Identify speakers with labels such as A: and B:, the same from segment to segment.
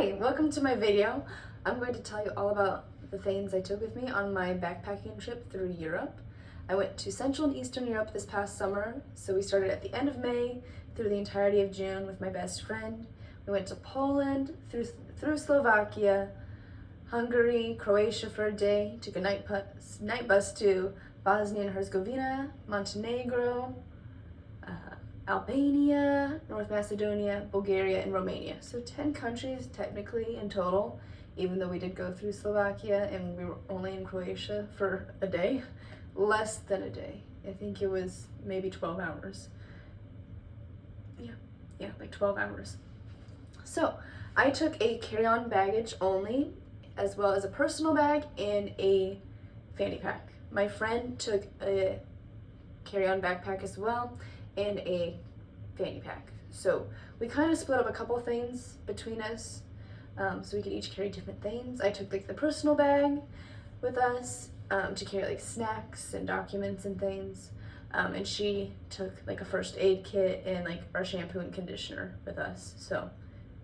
A: Hi, welcome to my video. I'm going to tell you all about the things I took with me on my backpacking trip through Europe. I went to Central and Eastern Europe this past summer, so we started at the end of May through the entirety of June with my best friend. We went to Poland, through Slovakia, Hungary, Croatia for a day, took a night bus to Bosnia and Herzegovina, Montenegro, Albania, North Macedonia, Bulgaria, and Romania. So 10 countries technically in total, even though we did go through Slovakia and we were only in Croatia for a day. Less than a day. I think it was maybe 12 hours. Yeah, like 12 hours. So I took a carry-on baggage only, as well as a personal bag and a fanny pack. My friend took a carry-on backpack as well, and a fanny pack. So we kind of split up a couple things between us, so we could each carry different things. I took like the personal bag with us to carry like snacks and documents and things, and she took like a first aid kit and like our shampoo and conditioner with us. So,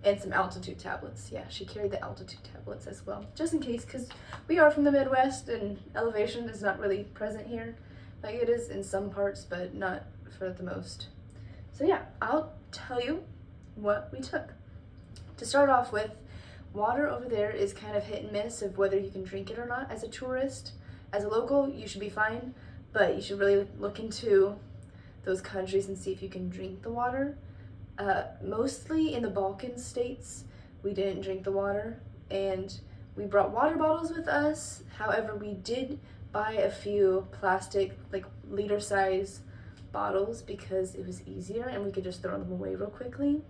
A: and some altitude tablets. Yeah, she carried the altitude tablets as well, just in case, because we are from the Midwest and elevation is not really present here. Like it is in some parts, but not for the most. So yeah, I'll tell you what we took. To start off with, water over there is kind of hit and miss of whether you can drink it or not as a tourist. As a local, you should be fine, but you should really look into those countries and see if you can drink the water. Mostly in the Balkan states, we didn't drink the water, and we brought water bottles with us. However, we did buy a few plastic, like liter size bottles because it was easier and we could just throw them away real quickly.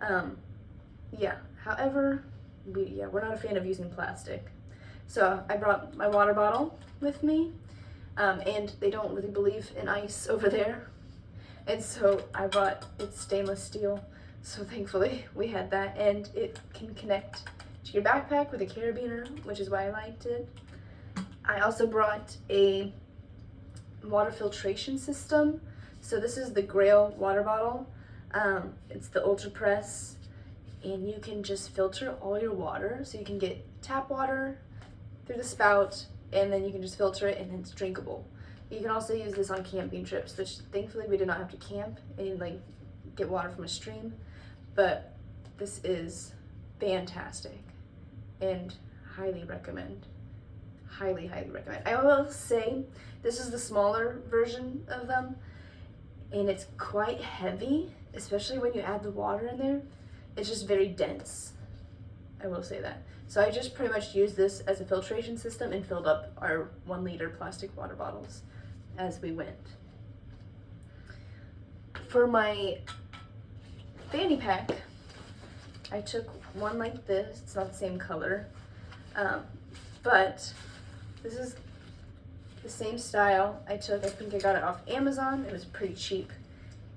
A: However, we're not a fan of using plastic. So I brought my water bottle with me, and they don't really believe in ice over there. And so I brought, it's stainless steel, so thankfully we had that, and it can connect to your backpack with a carabiner, which is why I liked it. I also brought a water filtration system. So this is the Grail water bottle. It's the Ultra Press, and you can just filter all your water. So you can get tap water through the spout, and then you can just filter it and it's drinkable. You can also use this on camping trips, which thankfully we did not have to camp and like get water from a stream, but this is fantastic and highly recommend. Highly recommend. I will say this is the smaller version of them, and it's quite heavy, especially when you add the water in there. It's just very dense. I will say that. So I just pretty much used this as a filtration system and filled up our 1 liter plastic water bottles as we went. For my fanny pack, I took one like this. It's not the same color, but this is the same style I took. I think I got it off Amazon. It was pretty cheap,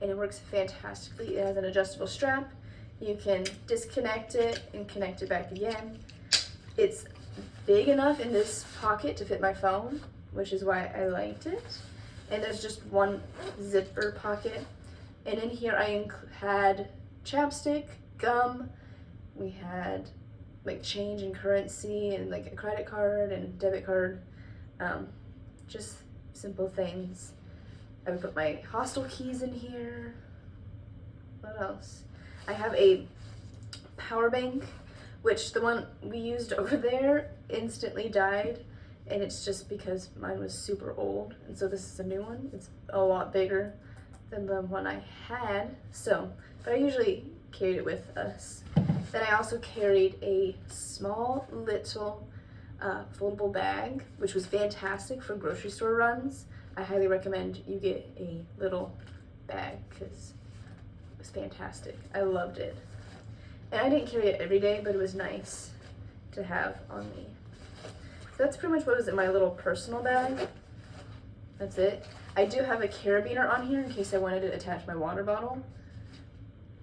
A: and it works fantastically. It has an adjustable strap. You can disconnect it and connect it back again. It's big enough in this pocket to fit my phone, which is why I liked it. And there's just one zipper pocket. And in here I had chapstick, gum, we had like change and currency and like a credit card and debit card, just simple things. I would put my hostel keys in here. What else? I have a power bank, which the one we used over there instantly died, and it's just because mine was super old, and so this is a new one. It's a lot bigger than the one I had, so, but I usually carried it with us. Then I also carried a small little foldable bag, which was fantastic for grocery store runs. I highly recommend you get a little bag because it was fantastic. I loved it. And I didn't carry it every day, but it was nice to have on me. So that's pretty much what was in my little personal bag. That's it. I do have a carabiner on here in case I wanted to attach my water bottle.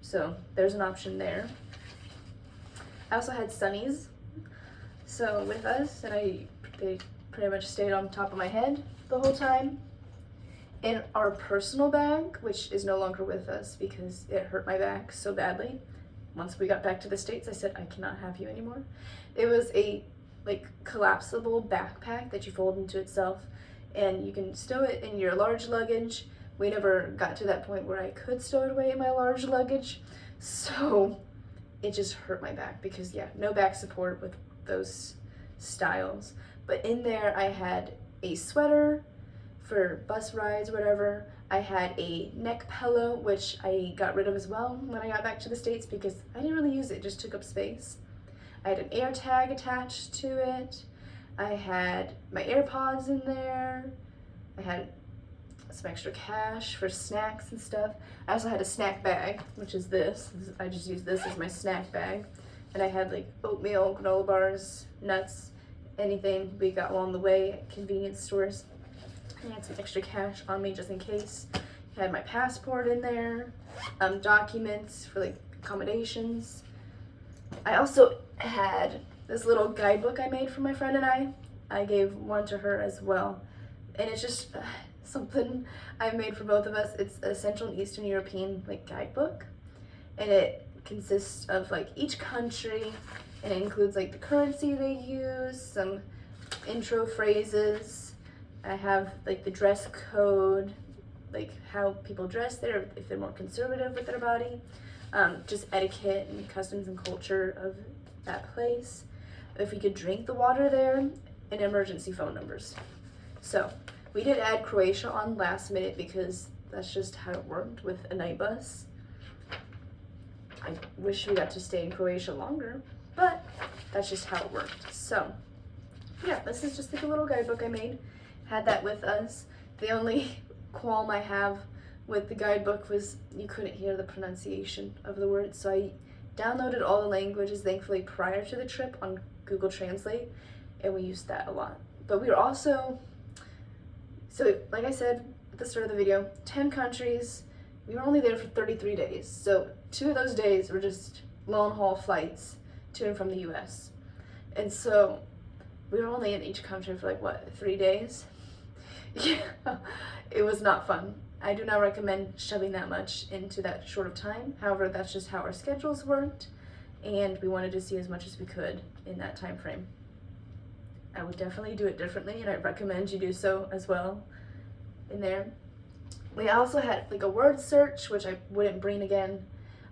A: So there's an option there. I also had sunnies, so with us, and they pretty much stayed on top of my head the whole time. In our personal bag, which is no longer with us because it hurt my back so badly, once we got back to the States, I said, I cannot have you anymore. It was a like collapsible backpack that you fold into itself, and you can stow it in your large luggage. We never got to that point where I could stow it away in my large luggage, so it just hurt my back because yeah, no back support with those styles. But in there I had a sweater for bus rides, whatever. I had a neck pillow, which I got rid of as well when I got back to the States because I didn't really use it, it just took up space. I had an air tag attached to it. I had my AirPods in there. I had some extra cash for snacks and stuff. I also had a snack bag, which is this. I just use this as my snack bag. And I had like oatmeal, granola bars, nuts, anything we got along the way at convenience stores. I had some extra cash on me just in case. I had my passport in there, documents for like accommodations. I also had this little guidebook I made for my friend and I. I gave one to her as well. And it's just something I made for both of us. It's a Central and Eastern European like guidebook. And it consists of like each country, and it includes like the currency they use, some intro phrases. I have like the dress code, like how people dress there, if they're more conservative with their body, just etiquette and customs and culture of that place, if we could drink the water there, and emergency phone numbers. So we did add Croatia on last minute because that's just how it worked with a night bus. I wish we got to stay in Croatia longer, but that's just how it worked. So yeah, this is just like a little guidebook I made. Had that with us. The only qualm I have with the guidebook was you couldn't hear the pronunciation of the words, so I downloaded all the languages thankfully prior to the trip on Google Translate, and we used that a lot. But we were also, so like I said at the start of the video, 10 countries. We were only there for 33 days, so 2 of those days were just long haul flights to and from the US. And so we were only in each country for like what, 3 days? Yeah, it was not fun. I do not recommend shoving that much into that short of time. However, that's just how our schedules worked, and we wanted to see as much as we could in that time frame. I would definitely do it differently, and I recommend you do so as well in there. We also had like a word search, which I wouldn't bring again.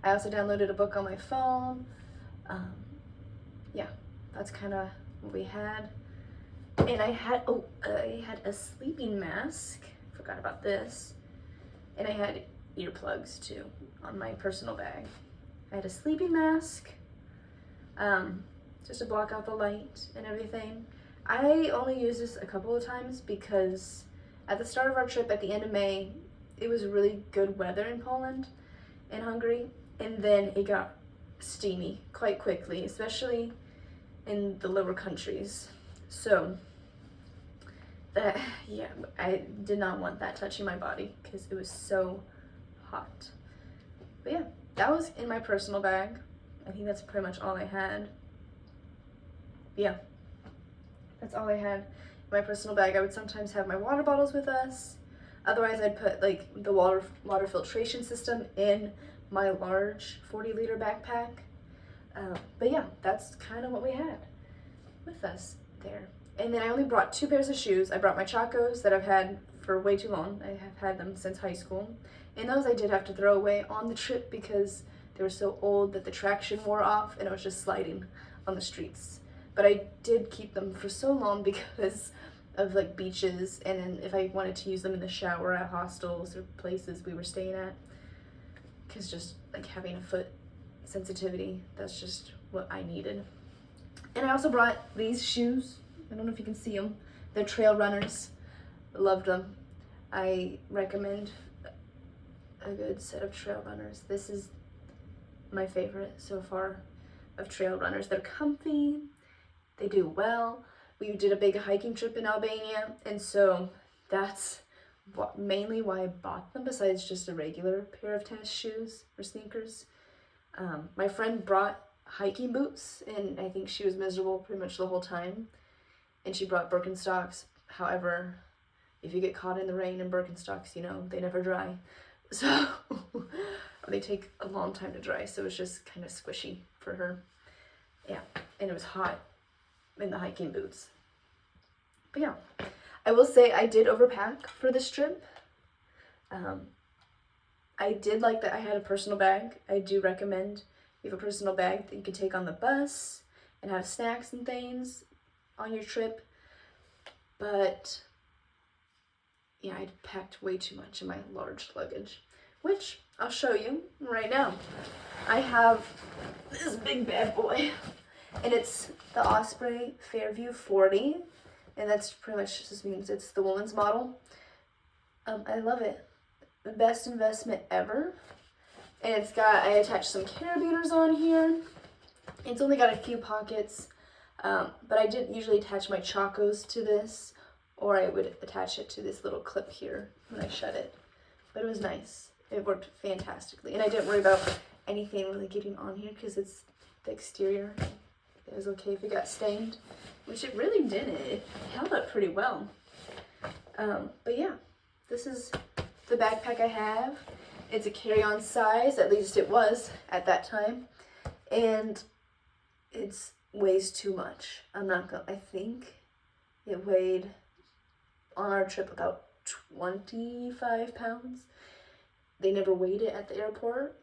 A: I also downloaded a book on my phone. Yeah, that's kind of what we had. And I had a sleeping mask. Forgot about this. And I had earplugs too on my personal bag. I had a sleeping mask, just to block out the light and everything. I only used this a couple of times because at the start of our trip at the end of May, it was really good weather in Poland and Hungary, and then it got steamy quite quickly, especially in the lower countries. So yeah, I did not want that touching my body because it was so hot. But yeah, that was in my personal bag. I think that's pretty much all I had. Yeah, that's all I had in my personal bag. I would sometimes have my water bottles with us. Otherwise, I'd put like the water filtration system in my large 40-liter backpack. But yeah, that's kind of what we had with us there. And then I only brought 2 pairs of shoes. I brought my Chacos that I've had for way too long. I have had them since high school. And those I did have to throw away on the trip because they were so old that the traction wore off and it was just sliding on the streets. But I did keep them for so long because of like beaches, and then if I wanted to use them in the shower at hostels or places we were staying at, because just like having a foot sensitivity, that's just what I needed. And I also brought these shoes. I don't know if you can see them. They're trail runners. I loved them. I recommend a good set of trail runners. This is my favorite so far of trail runners. They're comfy, they do well. We did a big hiking trip in Albania, and so that's mainly why I bought them, besides just a regular pair of tennis shoes or sneakers. My friend brought hiking boots, and I think she was miserable pretty much the whole time. And she brought Birkenstocks. However, if you get caught in the rain in Birkenstocks, you know, they never dry. So They take a long time to dry, so it's just kind of squishy for her. Yeah, and it was hot in the hiking boots. But yeah, I will say I did overpack for this trip. I did like that I had a personal bag. I do recommend you have a personal bag that you can take on the bus and have snacks and things on your trip. But yeah, I packed way too much in my large luggage, which I'll show you right now. I have this big bad boy, and it's the Osprey Fairview 40, and that's pretty much just means it's the woman's model. I love it. The best investment ever. And it's got, I attached some carabiners on here. It's only got a few pockets, but I didn't usually attach my Chacos to this, or I would attach it to this little clip here when I shut it. But it was nice. It worked fantastically. And I didn't worry about anything really getting on here because it's the exterior. It was okay if it got stained, which it really didn't. It held up pretty well. But yeah, this is the backpack I have. It's a carry-on size, at least it was at that time. And it weighs too much. I think it weighed on our trip about 25 pounds. They never weighed it at the airport,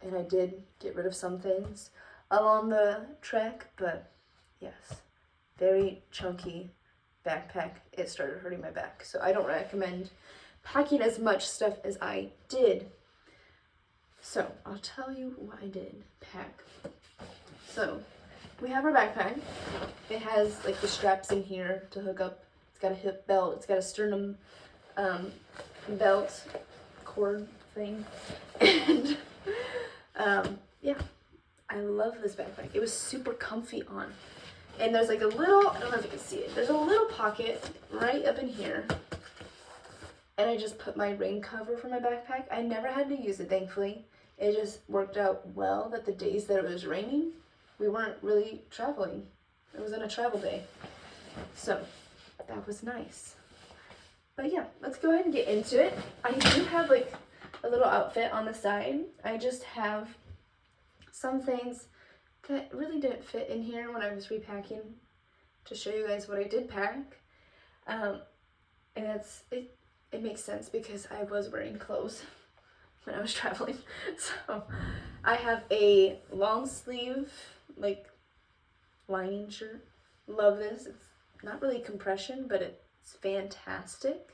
A: and I did get rid of some things along the trek, but yes, very chunky backpack. It started hurting my back, so I don't recommend packing as much stuff as I did. So I'll tell you what I did pack. So we have our backpack. It has like the straps in here to hook up. It's got a hip belt. It's got a sternum belt cord thing. And yeah, I love this backpack. It was super comfy on. And there's like a little, I don't know if you can see it, there's a little pocket right up in here. And I just put my rain cover for my backpack. I never had to use it, thankfully. It just worked out well that the days that it was raining, we weren't really traveling. It wasn't a travel day. So that was nice. But yeah, let's go ahead and get into it. I do have like a little outfit on the side. I just have some things that really didn't fit in here when I was repacking to show you guys what I did pack. And it makes sense because I was wearing clothes when I was traveling. So I have a long sleeve, like, lining shirt. Love this. It's not really compression, but it's fantastic.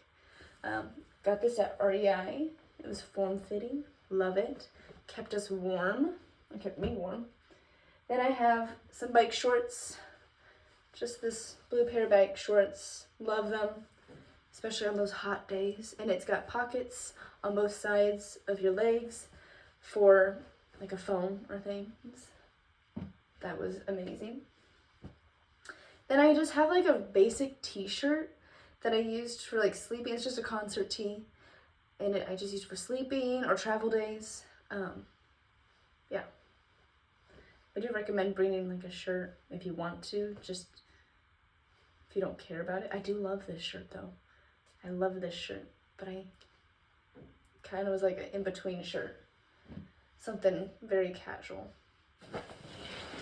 A: Got this at REI. It was form-fitting. Love it. Kept us warm. It kept me warm. Then I have some bike shorts. Just this blue pair of bike shorts. Love them, especially on those hot days. And it's got pockets on both sides of your legs for like a phone or things. That was amazing. Then I just have like a basic t-shirt that I used for like sleeping. It's just a concert tee. And I just used it for sleeping or travel days. Yeah. I do recommend bringing like a shirt if you want to, just if you don't care about it. I do love this shirt though. I love this shirt, but I kind of was like an in-between shirt. Something very casual.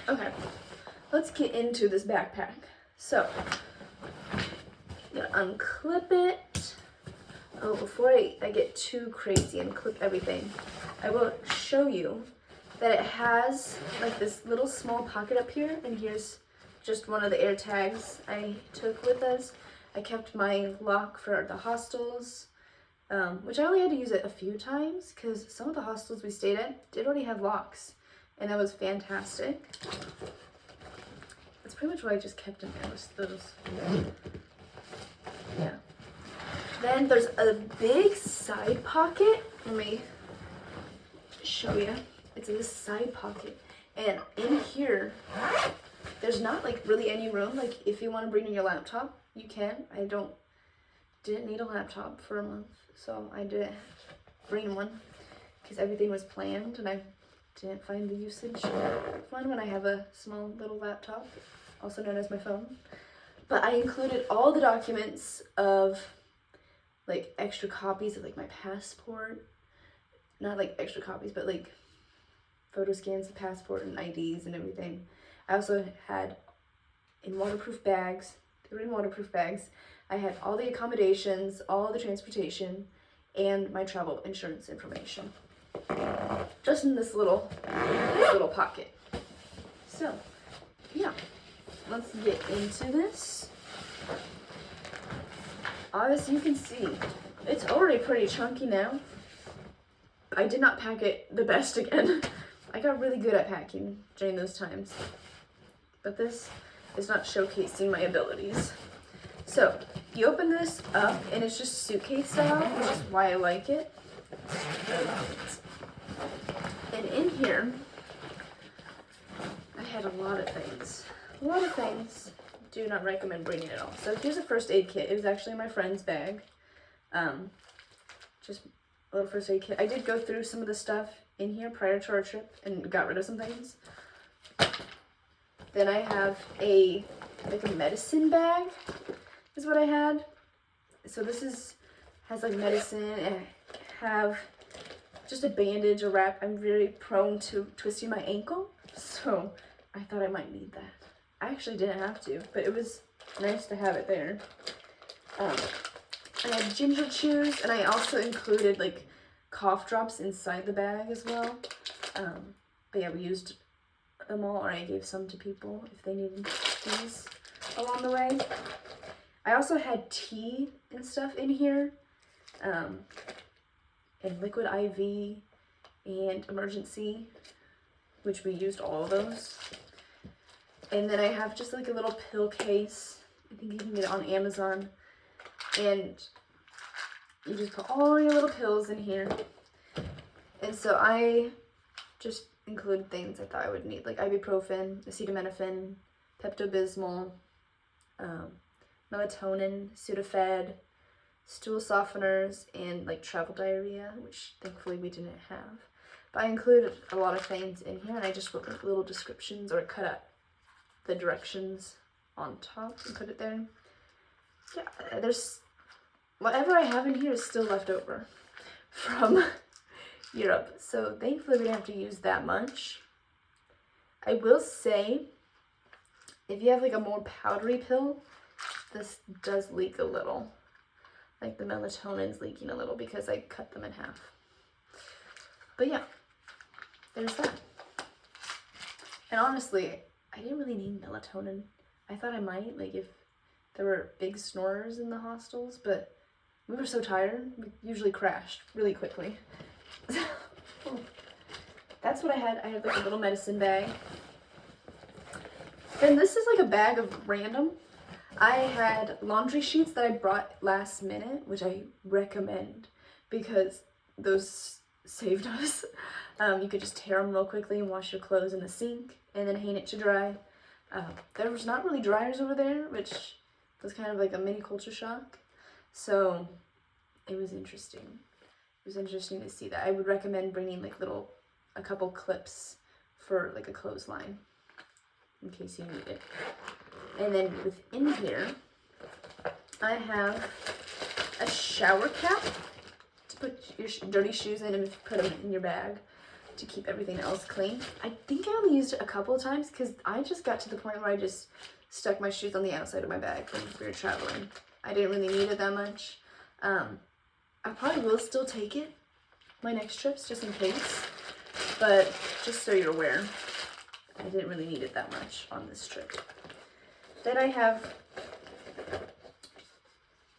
A: Okay, let's get into this backpack. So, I'm gonna unclip it. Oh, before I get too crazy and clip everything, I will show you that it has like this little small pocket up here, and here's just one of the air tags I took with us. I kept my lock for the hostels, which I only had to use it a few times because some of the hostels we stayed at did already have locks, and that was fantastic. That's pretty much what I just kept in there, was those. Yeah. Then there's a big side pocket. Let me show you. It's in this side pocket, and in here there's not like really any room. Like if you want to bring in your laptop, you can. I didn't need a laptop for a month, so I didn't bring one because everything was planned, and I didn't find the usage fun when I have a small little laptop, also known as my phone. But I included all the documents of like extra copies of like my passport, not like extra copies, but like photo scans of passport and IDs and everything. I also had in waterproof bags. They were in waterproof bags. I had all the accommodations, all the transportation, and my travel insurance information. Just in this little pocket. So, yeah. Let's get into this. Obviously, you can see it's already pretty chunky now. I did not pack it the best again. I got really good at packing during those times. But this is not showcasing my abilities. So, you open this up and it's just suitcase style, which is why I like it. And in here, I had a lot of things. Do not recommend bringing it all. So here's a first aid kit. It was actually in my friend's bag. Just a little first aid kit. I did go through some of the stuff in here prior to our trip and got rid of some things. Then I have a medicine bag is what I had. So this has like medicine, and I have just a bandage, a wrap. I'm very prone to twisting my ankle, so I thought I might need that. I actually didn't have to, but it was nice to have it there. I had ginger chews, and I also included like cough drops inside the bag as well. But yeah, we used them all, or I gave some to people if they needed these along the way. I also had tea and stuff in here, and liquid IV and emergency, which we used all of those. And then I have just like a little pill case. I think you can get it on Amazon. And you just put all your little pills in here. And so I just included things I thought I would need, like ibuprofen, acetaminophen, Pepto-Bismol, melatonin, Sudafed, stool softeners, and like travel diarrhea, which thankfully we didn't have. But I included a lot of things in here, and I just wrote like little descriptions or cut out the directions on top and put it there. Yeah, there's whatever I have in here is still left over from Europe, so thankfully we didn't have to use that much. I will say, if you have like a more powdery pill, this does leak a little. Like the melatonin's leaking a little because I cut them in half. But yeah, there's that. And honestly, I didn't really need melatonin. I thought I might, like if there were big snorers in the hostels, but we were so tired, we usually crashed really quickly. That's what I had. I had like a little medicine bag. Then this is like a bag of random. I had laundry sheets that I brought last minute, which I recommend because those saved us. You could just tear them real quickly and wash your clothes in the sink and then hang it to dry. There was not really dryers over there, which was kind of like a mini culture shock. So it was interesting. It was interesting to see that. I would recommend bringing like a couple clips for like a clothesline in case you need it. And then within here, I have a shower cap to put your dirty shoes in and put them in your bag to keep everything else clean. I think I only used it a couple of times because I just got to the point where I just stuck my shoes on the outside of my bag when we were traveling. I didn't really need it that much. I probably will still take it my next trips just in case, but just so you're aware, I didn't really need it that much on this trip. Then I have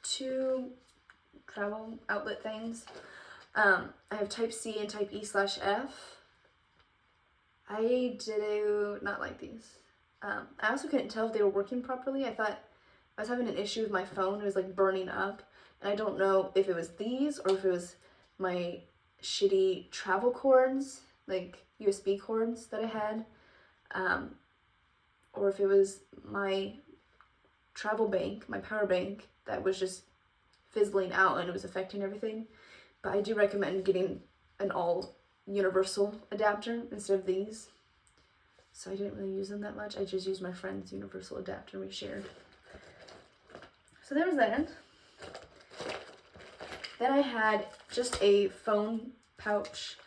A: 2 travel outlet things. I have type C and type E/F. I do not like these. I also couldn't tell if they were working properly. I thought I was having an issue with my phone. It was like burning up. And I don't know if it was these or if it was my shitty travel cords, like USB cords that I had. Or if it was my travel bank, my power bank, that was just fizzling out and it was affecting everything. But I do recommend getting an all universal adapter instead of these. So I didn't really use them that much. I just used my friend's universal adapter we shared. So there was that. Then I had just a phone pouch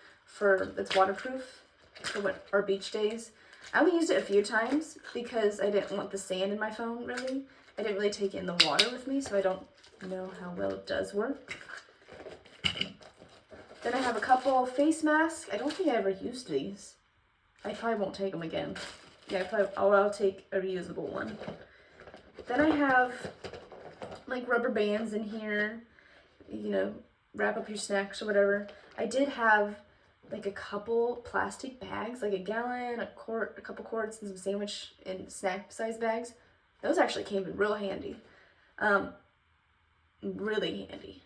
A: that's waterproof for our beach days. I only used it a few times because I didn't want the sand in my phone, really. I didn't really take it in the water with me, so I don't know how well it does work. Then I have a couple face masks. I don't think I ever used these. I probably won't take them again. Yeah, I'll take a reusable one. Then I have like rubber bands in here, you know, wrap up your snacks or whatever. I did have like a couple plastic bags, like a gallon, a quart, a couple quarts, and some sandwich and snack size bags. Those actually came in real handy. Really handy.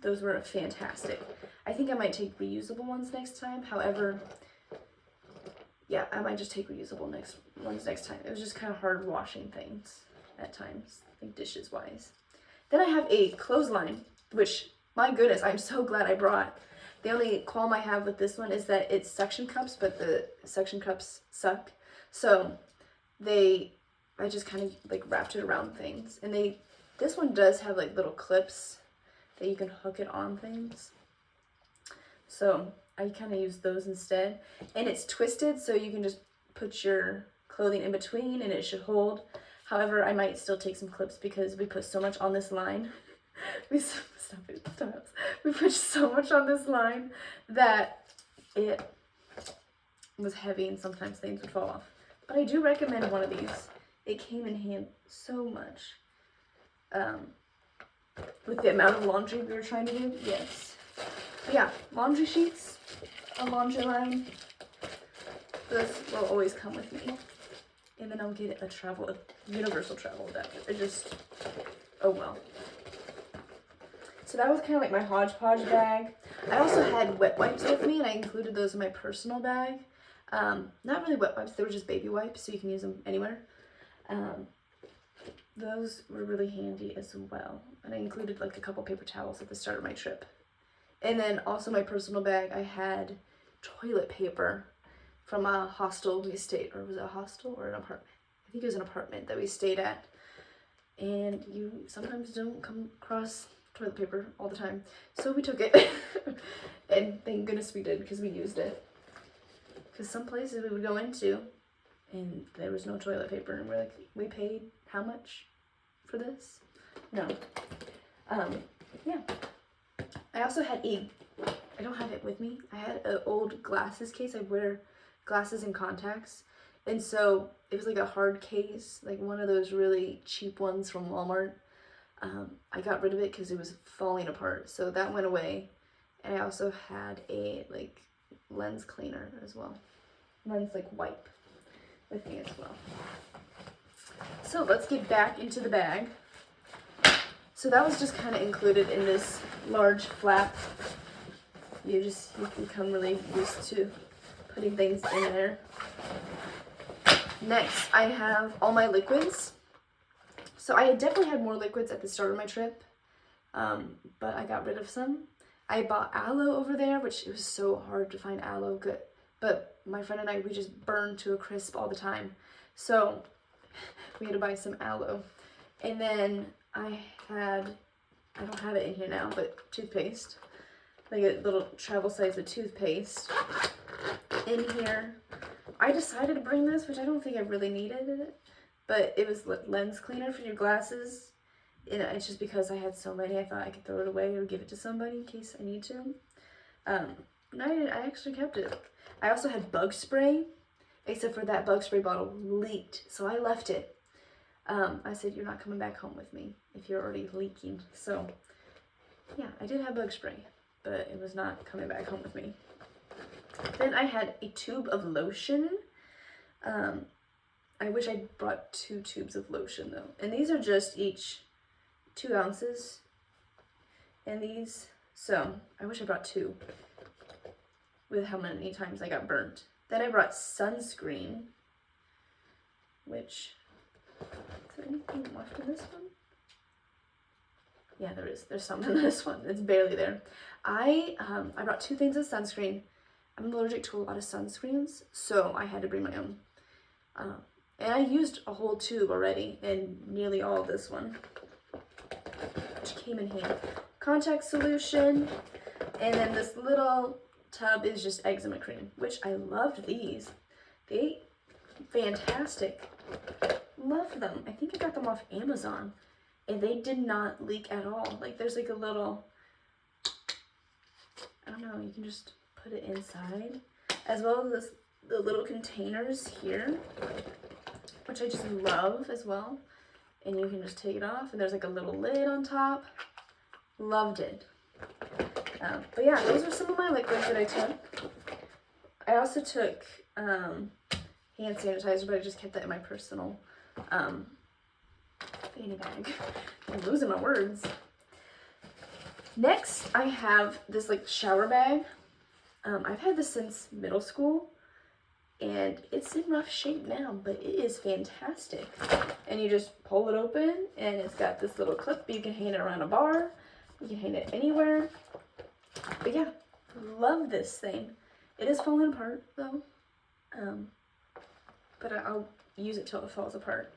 A: Those were fantastic. I think I might take reusable ones next time. However, yeah, I might just take reusable ones next time. It was just kind of hard washing things at times, I think dishes wise. Then I have a clothesline, which, my goodness, I'm so glad I brought. The only qualm I have with this one is that it's suction cups, but the suction cups suck. So I just kind of like wrapped it around things. And this one does have like little clips that you can hook it on things. So I kind of use those instead. And it's twisted, so you can just put your clothing in between and it should hold. However, I might still take some clips because we put so much on this line. We put so much on this line that it was heavy and sometimes things would fall off. But I do recommend one of these. It came in handy so much. With the amount of laundry we were trying to do, yes. But yeah, laundry sheets, a laundry line. This will always come with me. And then I'll get a universal travel adapter. Oh well. So that was kind of like my hodgepodge bag. I also had wet wipes with me, and I included those in my personal bag. Not really wet wipes, they were just baby wipes, so you can use them anywhere. Those were really handy as well. And I included like a couple paper towels at the start of my trip. And then also my personal bag, I had toilet paper from a hostel we stayed, or was it a hostel or an apartment? I think it was an apartment that we stayed at. And you sometimes don't come across toilet paper all the time. So we took it. And thank goodness we did, because we used it. Because some places we would go into and there was no toilet paper, and we're like, we paid how much for this? No. Yeah. I also had I don't have it with me. I had an old glasses case. I wear glasses and contacts. And so it was like a hard case, like one of those really cheap ones from Walmart. I got rid of it because it was falling apart. So that went away. And I also had a like lens cleaner as well. Lens like wipe with me as well. So let's get back into the bag. So that was just kind of included in this large flap. You become really used to putting things in there. Next, I have all my liquids. So I definitely had more liquids at the start of my trip, but I got rid of some. I bought aloe over there, which it was so hard to find aloe good. But my friend and I, we just burned to a crisp all the time. So we had to buy some aloe. And then I don't have it in here now, but toothpaste. Like a little travel size of toothpaste in here. I decided to bring this, which I don't think I really needed it, but it was lens cleaner for your glasses. And it's just because I had so many, I thought I could throw it away or give it to somebody in case I need to. No, I actually kept it. I also had bug spray, except for that bug spray bottle leaked, so I left it. I said, you're not coming back home with me if you're already leaking. So yeah, I did have bug spray, but it was not coming back home with me. Then I had a tube of lotion. I wish I brought 2 tubes of lotion though. And these are just each 2 ounces. And these, so I wish I brought 2 with how many times I got burnt. Then I brought sunscreen, which, is there anything left in this one? Yeah, there is. There's some in this one. It's barely there. I brought 2 things of sunscreen. I'm allergic to a lot of sunscreens, so I had to bring my own. And I used a whole tube already, and nearly all of this one, which came in handy. Contact solution, And then this little tub is just eczema cream, which I loved these. They fantastic. Love them. I think I got them off Amazon, and they did not leak at all. Like there's like a little, I don't know, you can just put it inside, as well as the little containers here, which I just love as well. And you can just take it off, and there's like a little lid on top. Loved it. But yeah, those are some of my liquids that I took. I also took hand sanitizer, but I just kept that in my personal fanny bag. I'm losing my words. Next, I have this like shower bag. I've had this since middle school, and it's in rough shape now, but it is fantastic. And you just pull it open, and it's got this little clip. You can hang it around a bar. You can hang it anywhere. But yeah, love this thing. It is falling apart though, but I'll use it till it falls apart.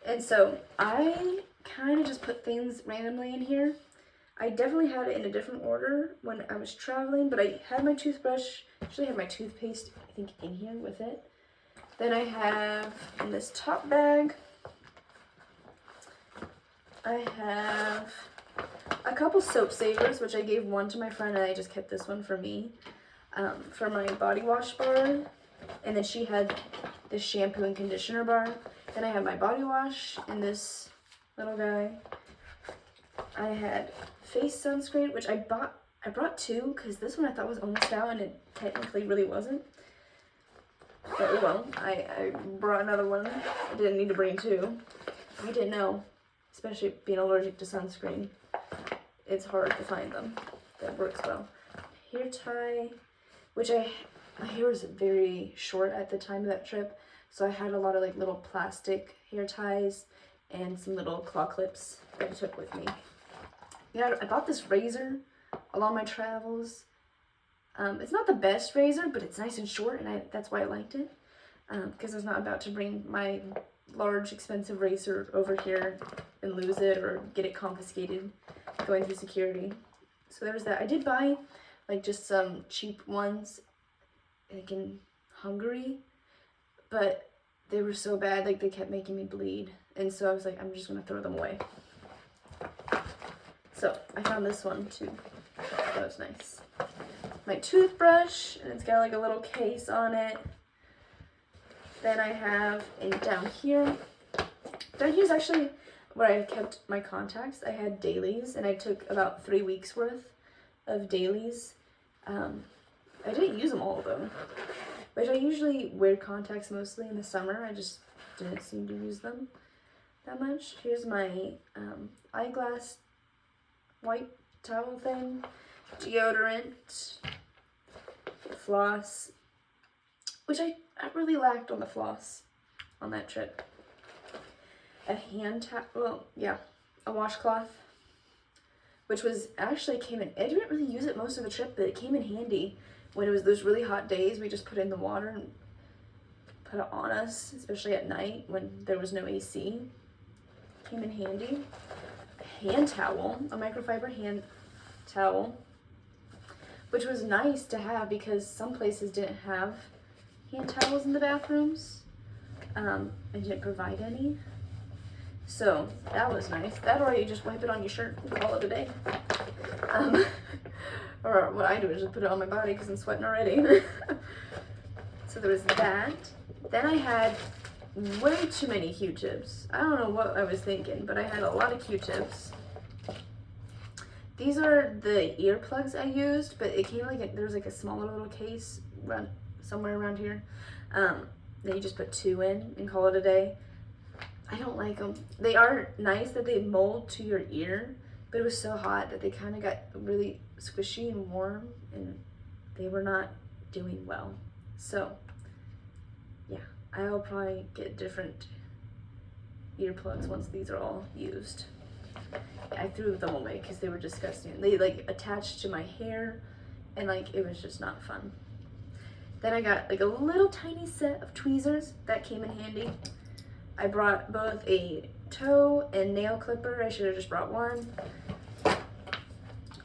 A: And so I kind of just put things randomly in here. I definitely had it in a different order when I was traveling, but I had my toothbrush, actually had my toothpaste, I think, in here with it. Then I have in this top bag, I have a couple soap savers, which I gave one to my friend, and I just kept this one for me, for my body wash bar. And then she had this shampoo and conditioner bar. Then I had my body wash in this little guy. I had face sunscreen, which I brought two, because this one I thought was almost out, and it technically really wasn't. But oh well, I brought another one. I didn't need to bring two. I didn't know, especially being allergic to sunscreen. It's hard to find them that works well. Hair tie, which my hair was very short at the time of that trip, so I had a lot of like little plastic hair ties and some little claw clips that I took with me. Yeah, I bought this razor along my travels. It's not the best razor, but it's nice and short, and that's why I liked it, because I was not about to bring my large expensive razor over here and lose it or get it confiscated going through security. So there was that. I did buy like just some cheap ones like in Hungary, but they were so bad, like they kept making me bleed, and so I was like, I'm just gonna throw them away. So I found this one too. That was nice. My toothbrush, and it's got like a little case on it. Then I have down here is actually where I kept my contacts. I had dailies, and I took about 3 weeks worth of dailies. I didn't use them all though, but I usually wear contacts mostly in the summer. I just didn't seem to use them that much. Here's my eyeglass white towel thing, deodorant, floss, which I really lacked on the floss on that trip. A hand towel, well, yeah, a washcloth, which was actually came in. I didn't really use it most of the trip, but it came in handy when it was those really hot days. We just put it in the water and put it on us, especially at night when there was no AC. Came in handy. A hand towel, a microfiber hand towel, which was nice to have because some places didn't have hand towels in the bathrooms. And didn't provide any. So that was nice. That, or you just wipe it on your shirt and call it a day. Or what I do is just put it on my body because I'm sweating already. So there was that. Then I had way too many Q-tips. I don't know what I was thinking, but I had a lot of Q-tips. These are the earplugs I used, but it came like there was like a smaller little case somewhere around here. That you just put 2 in and call it a day. I don't like them. They are nice that they mold to your ear, but it was so hot that they kind of got really squishy and warm, and they were not doing well. So yeah, I'll probably get different earplugs once these are all used. I threw them away because they were disgusting. They like attached to my hair, and like it was just not fun. Then I got like a little tiny set of tweezers that came in handy. I brought both a toe and nail clipper. I should have just brought one.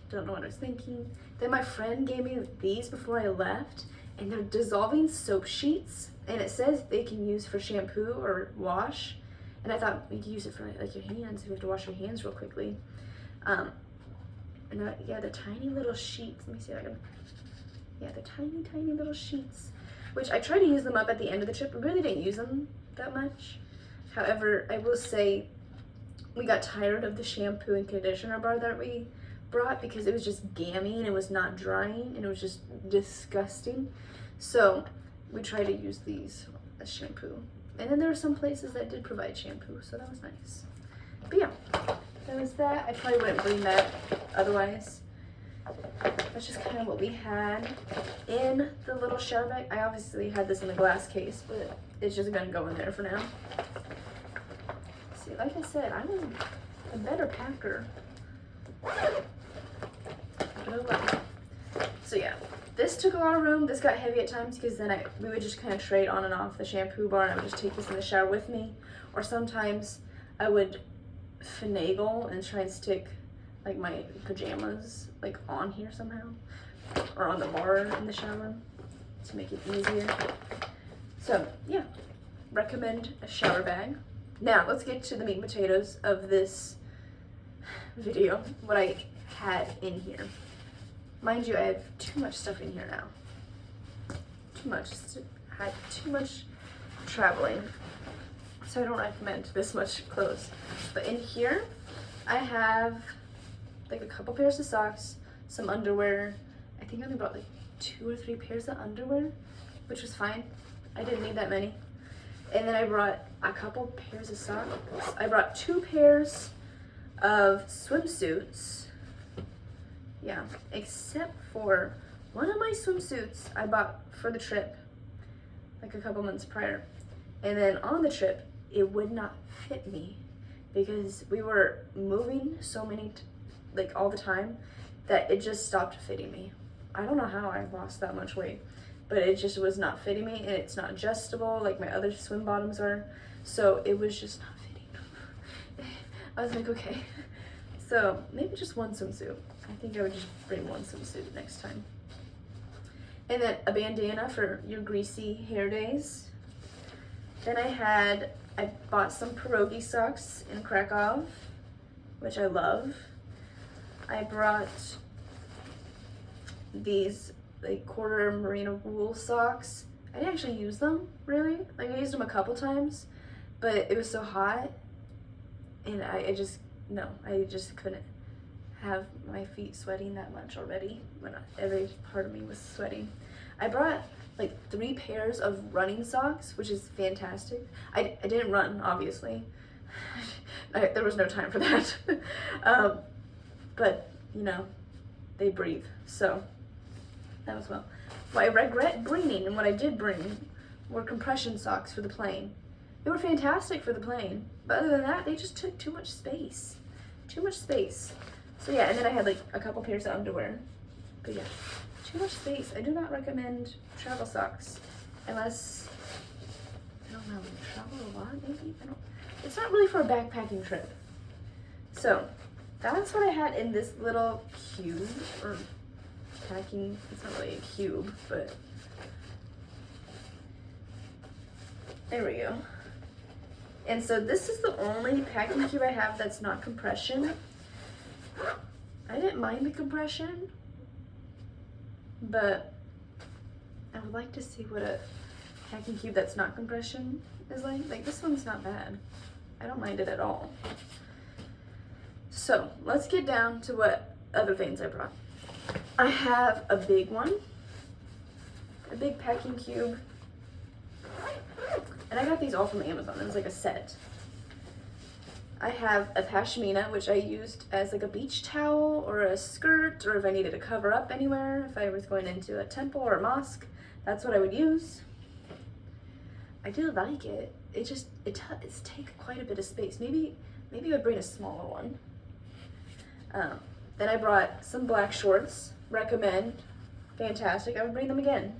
A: Don't know what I was thinking. Then my friend gave me these before I left, and they're dissolving soap sheets, and it says they can use for shampoo or wash. And I thought we could use it for like your hands if you have to wash your hands real quickly. And yeah, the tiny little sheets. Let me see if I can. Yeah, the tiny, tiny little sheets. Which I tried to use them up at the end of the trip. We really didn't use them that much. However, I will say we got tired of the shampoo and conditioner bar that we brought because it was just gammy and it was not drying and it was just disgusting. So we tried to use these as shampoo. And then there were some places that did provide shampoo, so that was nice. But yeah, that was that. I probably wouldn't bring that otherwise. That's just kind of what we had in the little shower bag. I obviously had this in the glass case, but it's just gonna go in there for now. See, like I said, I'm a better packer. But oh well. So yeah, this took a lot of room. This got heavy at times because then we would just kind of trade on and off the shampoo bar, and I would just take this in the shower with me. Or sometimes I would finagle and try and stick like my pajamas like on here somehow, or on the bar in the shower to make it easier. So yeah, recommend a shower bag. Now let's get to the meat and potatoes of this video, what I had in here. Mind you, I have too much stuff in here now. Too much. I had too much traveling, so I don't recommend this much clothes. But in here, I have like a couple pairs of socks, some underwear. I think I only brought like 2 or 3 pairs of underwear, which was fine. I didn't need that many. And then I brought a couple pairs of socks. I brought 2 pairs of swimsuits. Yeah, except for one of my swimsuits I bought for the trip like a couple months prior. And then on the trip, it would not fit me because we were moving so many like all the time that it just stopped fitting me. I don't know how I lost that much weight, but it just was not fitting me, and it's not adjustable like my other swim bottoms are, so it was just not fitting. I was like, okay, so maybe just one swimsuit. I think I would just bring one swimsuit next time. And then a bandana for your greasy hair days. Then I bought some pierogi socks in Krakow, which I love. I brought these like quarter merino wool socks. I didn't actually use them really. Like I used them a couple times, but it was so hot, and I just couldn't have my feet sweating that much already when every part of me was sweating. I brought like 3 pairs of running socks, which is fantastic. I didn't run, obviously. There was no time for that. But, you know, they breathe, so that was well. What I regret bringing, and what I did bring, were compression socks for the plane. They were fantastic for the plane, but other than that, they just took too much space. Too much space. So yeah, and then I had like a couple pairs of underwear. But yeah, too much space. I do not recommend travel socks unless, I don't know, travel a lot maybe? It's not really for a backpacking trip. So that's what I had in this little cube, or packing, it's not really a cube, but there we go. And so this is the only packing cube I have that's not compression. I didn't mind the compression, but I would like to see what a packing cube that's not compression is like. Like this one's not bad. I don't mind it at all. So let's get down to what other things I brought. I have a big one, a big packing cube, and I got these all from Amazon. It was like a set. I have a pashmina, which I used as like a beach towel or a skirt, or if I needed to cover up anywhere, if I was going into a temple or a mosque, that's what I would use. I do like it. It takes quite a bit of space. Maybe I would bring a smaller one. Then I brought some black shorts. Recommend. Fantastic. I would bring them again.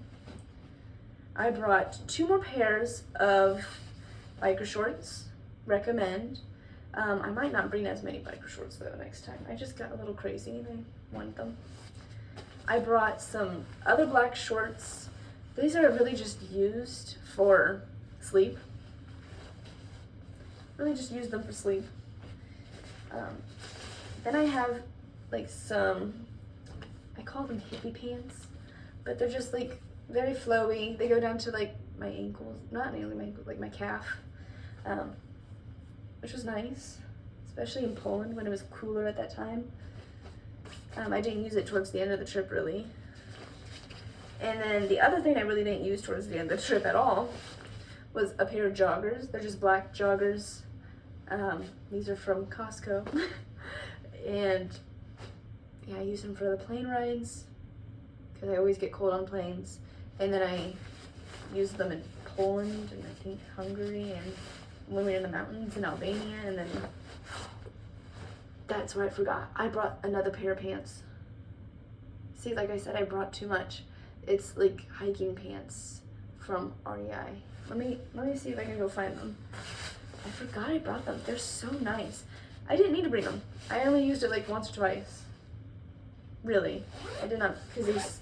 A: I brought 2 more pairs of biker shorts. Recommend. I might not bring as many biker shorts though next time. I just got a little crazy and I wanted them. I brought some other black shorts. These are really just used for sleep. Really just use them for sleep. Then I have like some, I call them hippie pants, but they're just like very flowy. They go down to like my ankles, not nearly my ankles, like my calf, which was nice, especially in Poland when it was cooler at that time. I didn't use it towards the end of the trip really. And then the other thing I really didn't use towards the end of the trip at all was a pair of joggers. They're just black joggers. These are from Costco. And yeah, I use them for the plane rides because I always get cold on planes. And then I use them in Poland and I think Hungary and when we were in the mountains in Albania. And then that's what I forgot. I brought another pair of pants. See, like I said, I brought too much. It's like hiking pants from REI. Let me see if I can go find them. I forgot I brought them. They're so nice. I didn't need to bring them. I only used it like once or twice. Really. I did not, because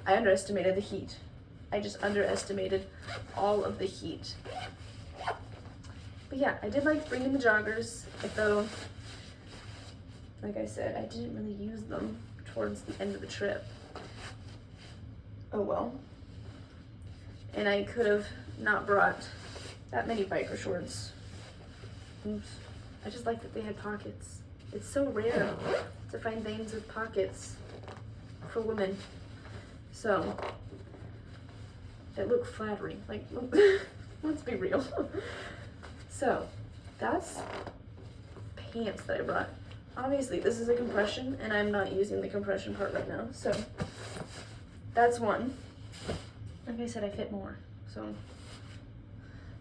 A: I underestimated the heat. I just underestimated all of the heat. But yeah, I did like bringing the joggers, though, like I said, I didn't really use them towards the end of the trip. Oh well. And I could have not brought that many biker shorts. Oops. I just like that they had pockets. It's so rare to find things with pockets for women. So, it looked flattering. Like, let's be real. So, that's pants that I brought. Obviously, this is a compression, and I'm not using the compression part right now. So, that's one. Like I said, I fit more. So,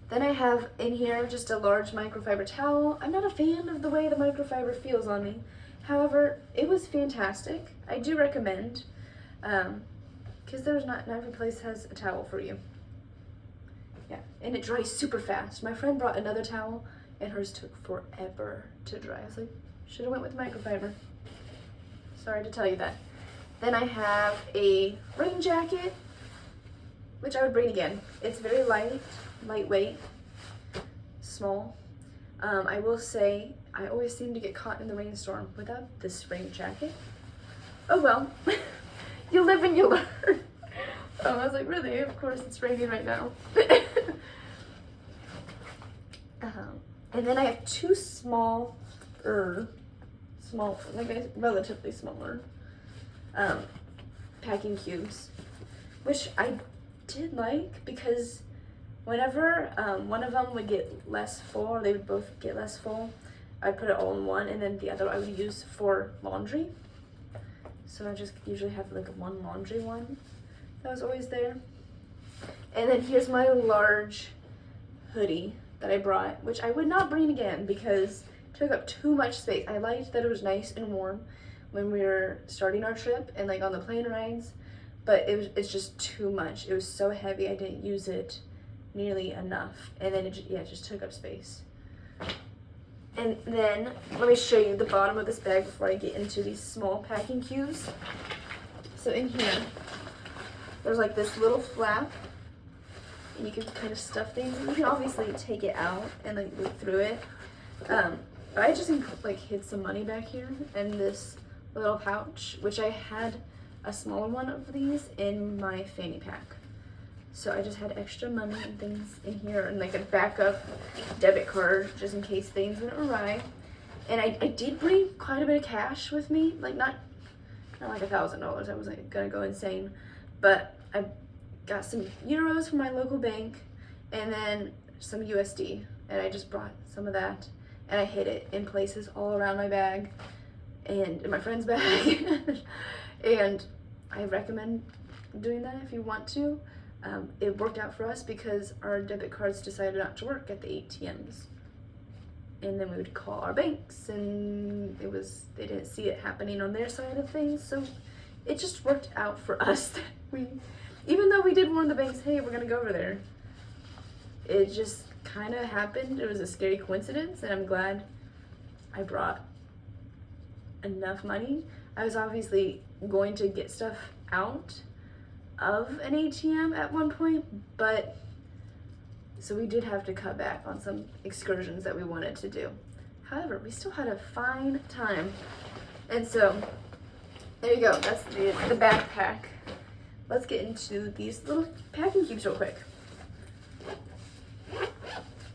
A: then I have in here just a large microfiber towel. I'm not a fan of the way the microfiber feels on me. However, it was fantastic. I do recommend, because not every place has a towel for you. Yeah, and it dries super fast. My friend brought another towel, and hers took forever to dry. I was like, should have went with microfiber. Sorry to tell you that. Then I have a rain jacket, which I would bring again. It's very lightweight, small. I will say, I always seem to get caught in the rainstorm without this rain jacket. Oh well, you live and you learn. I was like, really? Of course it's raining right now. And then I have two relatively smaller packing cubes, which I did like because whenever one of them would get less full, or they would both get less full, I'd put it all in one, and then the other I would use for laundry. So I just usually have like one laundry one that was always there. And then here's my large hoodie that I brought, which I would not bring again because it took up too much space. I liked that it was nice and warm when we were starting our trip and like on the plane rides, but it's just too much. It was so heavy, I didn't use it nearly enough, and then it just took up space. And then let me show you the bottom of this bag before I get into these small packing cubes. So in here, there's like this little flap, and you can kind of stuff things. You can obviously take it out and like look through it. But I just like hid some money back here in this little pouch, which I had a smaller one of these in my fanny pack. So I just had extra money and things in here and like a backup debit card just in case things went awry. And I did bring quite a bit of cash with me, like not like $1,000. I wasn't gonna go insane, but I got some euros from my local bank and then some USD, and I just brought some of that and I hid it in places all around my bag and in my friend's bag. And I recommend doing that if you want to. It worked out for us because our debit cards decided not to work at the ATMs. And then we would call our banks and they didn't see it happening on their side of things. So it just worked out for us that even though we did warn the banks, hey, we're gonna go over there, it just kind of happened. It was a scary coincidence, and I'm glad I brought enough money. I was obviously going to get stuff out of an ATM at one point, but so we did have to cut back on some excursions that we wanted to do. However, we still had a fine time. And so, there you go, that's the backpack. Let's get into these little packing cubes real quick.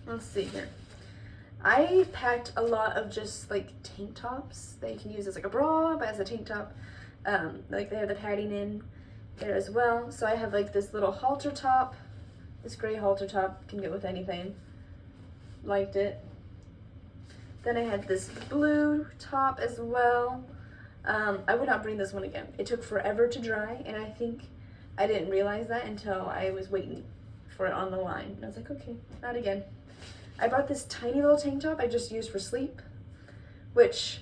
A: Let's see here. I packed a lot of just like tank tops that you can use as like a bra, but as a tank top. Like they have the padding in there as well. So I have like this little halter top. This gray halter top, can get with anything. Liked it. Then I had this blue top as well. I would not bring this one again. It took forever to dry, and I think I didn't realize that until I was waiting for it on the line. And I was like, okay, not again. I brought this tiny little tank top I just used for sleep, which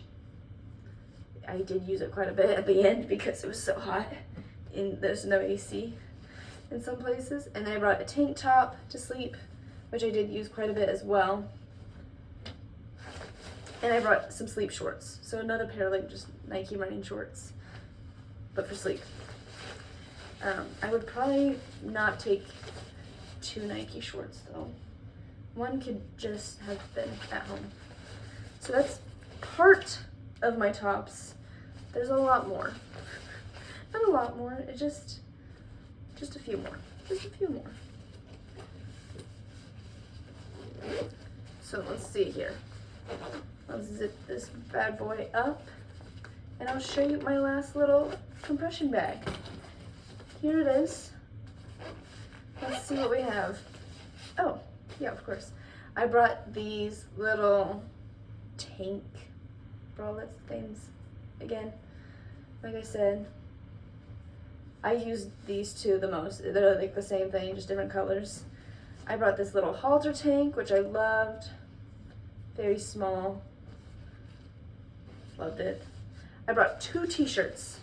A: I did use it quite a bit at the end because it was so hot and there's no AC in some places. And then I brought a tank top to sleep, which I did use quite a bit as well. And I brought some sleep shorts. So another pair of like just Nike running shorts, but for sleep. I would probably not take 2 Nike shorts though. One could just have been at home. So that's part of my tops. There's a lot more. Not a lot more, it just a few more. Just a few more. So let's see here. Let's zip this bad boy up and I'll show you my last little compression bag. Here it is. Let's see what we have. Oh, yeah, of course. I brought these little tank bralettes things. Again, like I said, I used these two the most. They're like the same thing, just different colors. I brought this little halter tank, which I loved. Very small. Loved it. I brought 2 t-shirts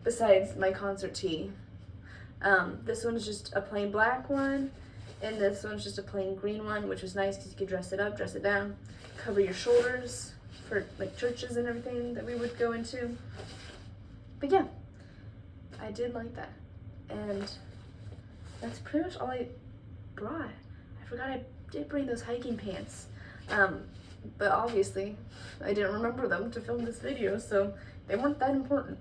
A: besides my concert tee. This one's just a plain black one, and this one's just a plain green one, which was nice because you could dress it up, dress it down, cover your shoulders for like churches and everything that we would go into. But yeah, I did like that. And that's pretty much all I brought. I forgot I did bring those hiking pants. But obviously I didn't remember them to film this video, so they weren't that important.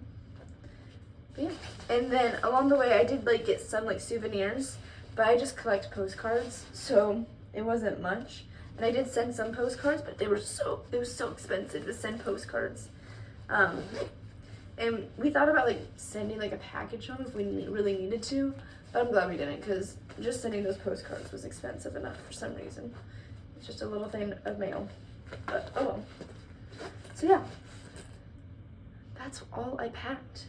A: But yeah, and then along the way I did like get some like souvenirs, but I just collect postcards, so it wasn't much. And I did send some postcards, but it was so expensive to send postcards. And we thought about like sending like a package home if we really needed to, but I'm glad we didn't, because just sending those postcards was expensive enough for some reason. It's just a little thing of mail, but oh well. So yeah, that's all I packed.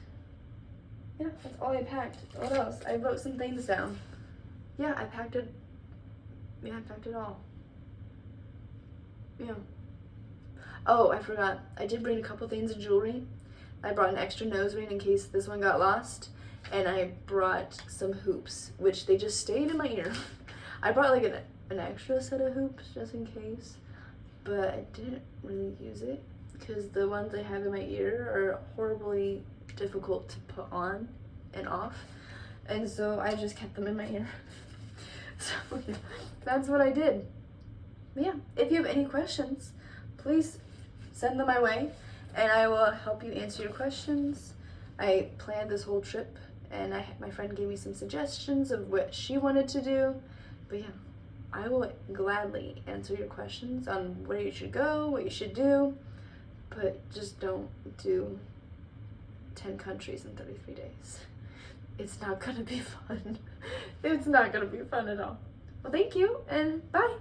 A: Yeah, that's all I packed. What else? I wrote some things down. Yeah, I packed it. Yeah, I packed it all. Yeah. Oh, I forgot. I did bring a couple things of jewelry. I brought an extra nose ring in case this one got lost. And I brought some hoops, which they just stayed in my ear. I brought like an extra set of hoops just in case, but I didn't really use it because the ones I have in my ear are horribly difficult to put on and off, and so I just kept them in my ear. So that's what I did. But yeah, if you have any questions, please send them my way and I will help you answer your questions. I planned this whole trip and my friend gave me some suggestions of what she wanted to do. But yeah, I will gladly answer your questions on where you should go, what you should do, but just don't do 10 countries in 33 days. It's not gonna be fun. It's not gonna be fun at all. Well, thank you and bye.